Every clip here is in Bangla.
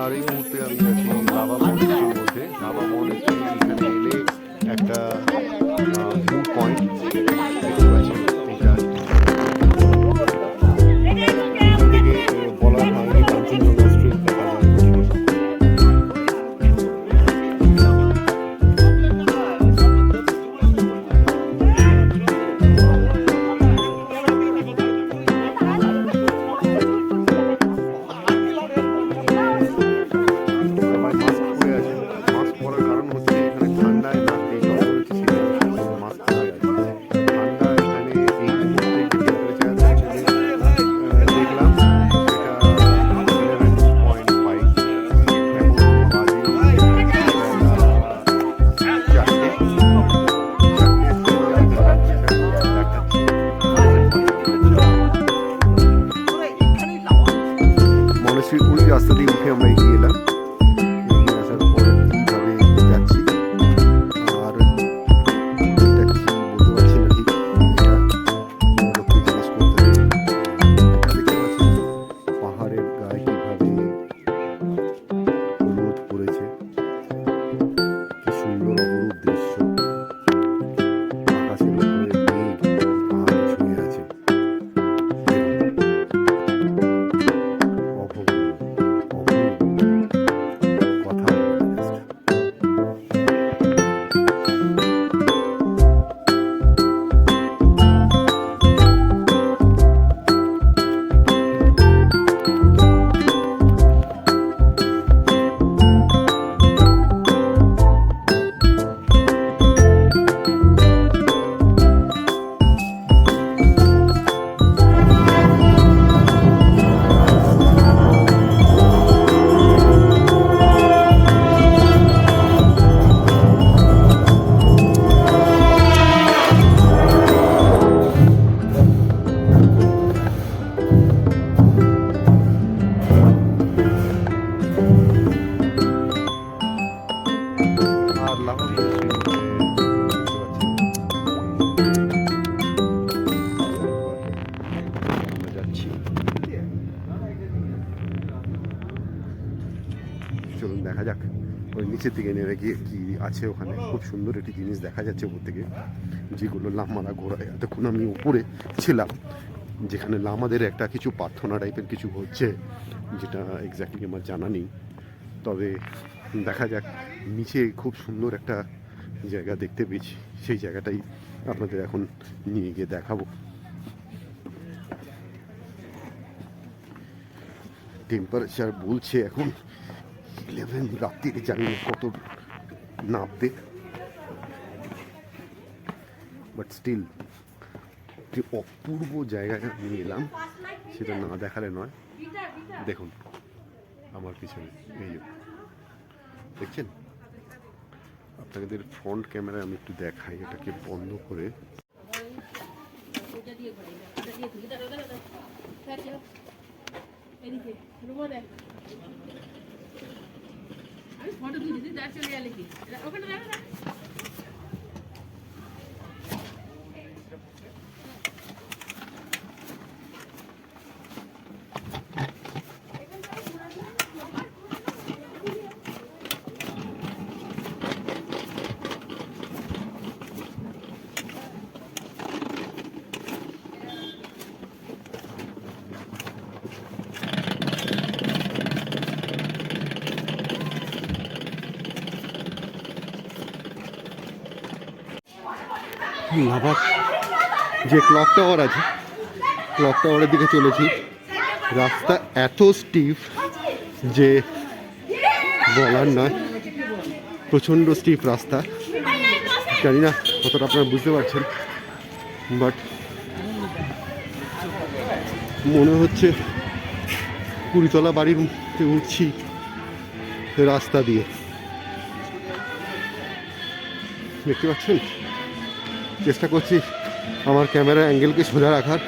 আর এই মুহূর্তে আমি আছি লাভা মনেস্ট্রির মধ্যে। লাভা মনেস্ট্রি এখানে এলে একটা ভিউ পয়েন্ট দেখতে পাচ্ছেন। এটা থেকে বলা হয় কাঞ্চনজঙ্ঘা স্ট্রিট দেখা যায়। ওই রাস্তা দিয়ে উঠে আমরা এগিয়ে এলাম। এগিয়ে আসার পরে এইভাবে যাচ্ছি। আর এটা কি বলতে পারছি না ঠিক, এটা লোককে জিজ্ঞেস করতে হবে। দেখতে পাচ্ছি পাহাড়ের গায়ে কিভাবে রোদ পড়েছে, কি সুন্দর অপরূপ দৃশ্য। আকাশের উপরে মেঘ পাহাড় ছুঁয়ে আছে। চলুন দেখা যাক ওই নিচের দিকে নেমে গিয়ে কি আছে ওখানে। খুব সুন্দর একটি জিনিস দেখা যাচ্ছে উপর থেকে, যেগুলো লামারা ঘোরায়। এতক্ষণ আমি উপরে ছিলাম যেখানে লামাদের একটা কিছু প্রার্থনা টাইপের কিছু হচ্ছে, যেটা এক্স্যাক্টলি আমার জানা নেই। তবে দেখা যাক, নিচে খুব সুন্দর একটা জায়গা দেখতে পেয়েছি, সেই জায়গাটাই আপনাদের এখন নিয়ে গিয়ে দেখাবো। টেম্পারেচার বলছে এখন 11, রাত্রিতে জানি না কত নামবে, বাট স্টিল যে অপূর্ব জায়গায় নিয়ে এলাম সেটা না দেখালে নয়। দেখুন আমার পিছনে, এই যে দেখছেন, আপনাদের ফ্রন্ট ক্যামেরায় আমি একটু দেখাই, এটাকে বন্ধ করে। ফটো তুলছি যা চলে গেলে কি ওখানে যাবে না। লাভার যে ক্লক টাওয়ার আছে, ক্লক টাওয়ারের দিকে চলেছি। রাস্তা এত স্টিফ যে বলার নয়, প্রচণ্ড স্টিফ রাস্তা। জানি না কতটা আপনারা বুঝতে পারছেন, বাট মনে হচ্ছে 20তলা বাড়িতে উঠছি রাস্তা দিয়ে। দেখতে পাচ্ছেন, চেষ্টা করছি আমার ক্যামেরা অ্যাঙ্গেলকে সোজা রাখার।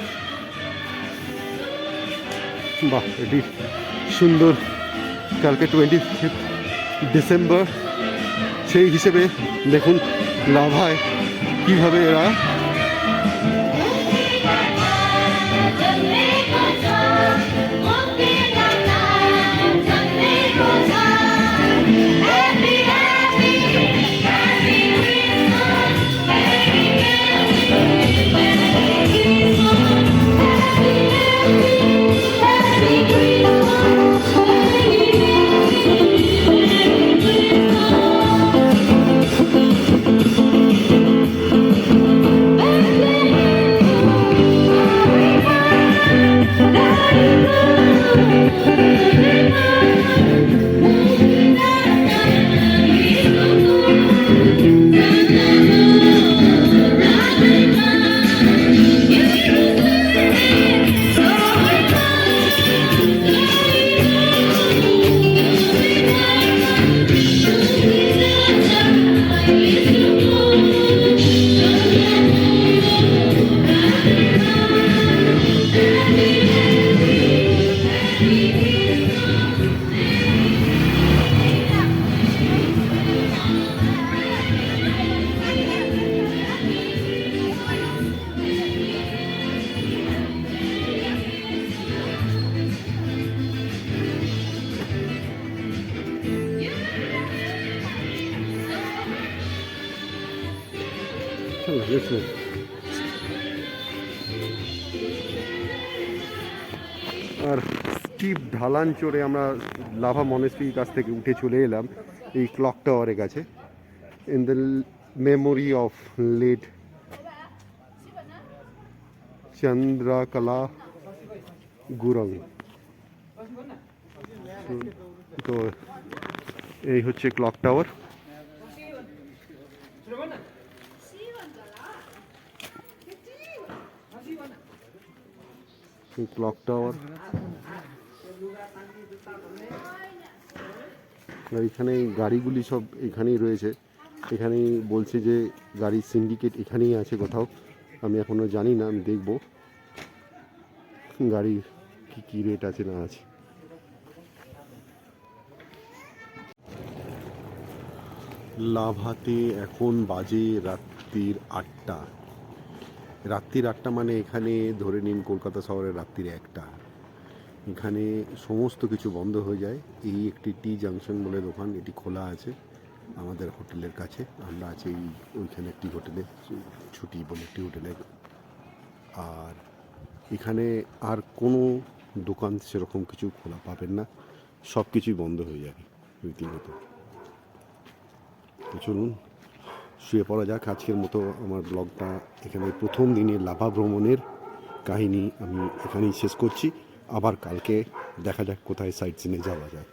বাহ, এটি সুন্দর। কালকে 25 ডিসেম্বর, সেই হিসেবে দেখুন লাভায় কীভাবে এরা ভালো ছিল। আর স্টিপ ঢালান চড়ে আমরা লাভা মনেস্ট্রির কাছ থেকে উঠে চলে এলাম এই ক্লক টাওয়ারের কাছে। In the memory of late Chandrakala Gurung. তো এই হচ্ছে ক্লক টাওয়ার। ক্লক টাওয়ার এখানে গাড়িগুলি সব এখানেই রয়েছে। এখানেই বলছে যে গাড়ির সিন্ডিকেট এখানেই আছে কোথাও, আমি এখনো জানি না, আমি দেখব গাড়ির কি কি রেট আছে না আছে। লাভাতে এখন বাজে রাত্রির 8টা। রাত্রির 8টা মানে এখানে ধরে নিন কলকাতা শহরের রাত্রির 1টা। এখানে সমস্ত কিছু বন্ধ হয়ে যায়। এই একটি টি জাংশন বলে দোকান, এটি খোলা আছে আমাদের হোটেলের কাছে। আমরা আছি ওইখানে একটি হোটেলে, ছুটি বলে একটি হোটেলে। আর এখানে আর কোনো দোকান সেরকম কিছু খোলা পাবেন না, সব কিছুই বন্ধ হয়ে যাবে রীতিমতো। তো চলুন শুয়ে পড়া যাক। আজকের মতো আমার ব্লগটা এখানে প্রথম দিনের লাভা ভ্রমণের কাহিনী আমি এখানেই শেষ করছি। আবার কালকে দেখা যাক কোথায় সাইট সিনে যাওয়া যায়।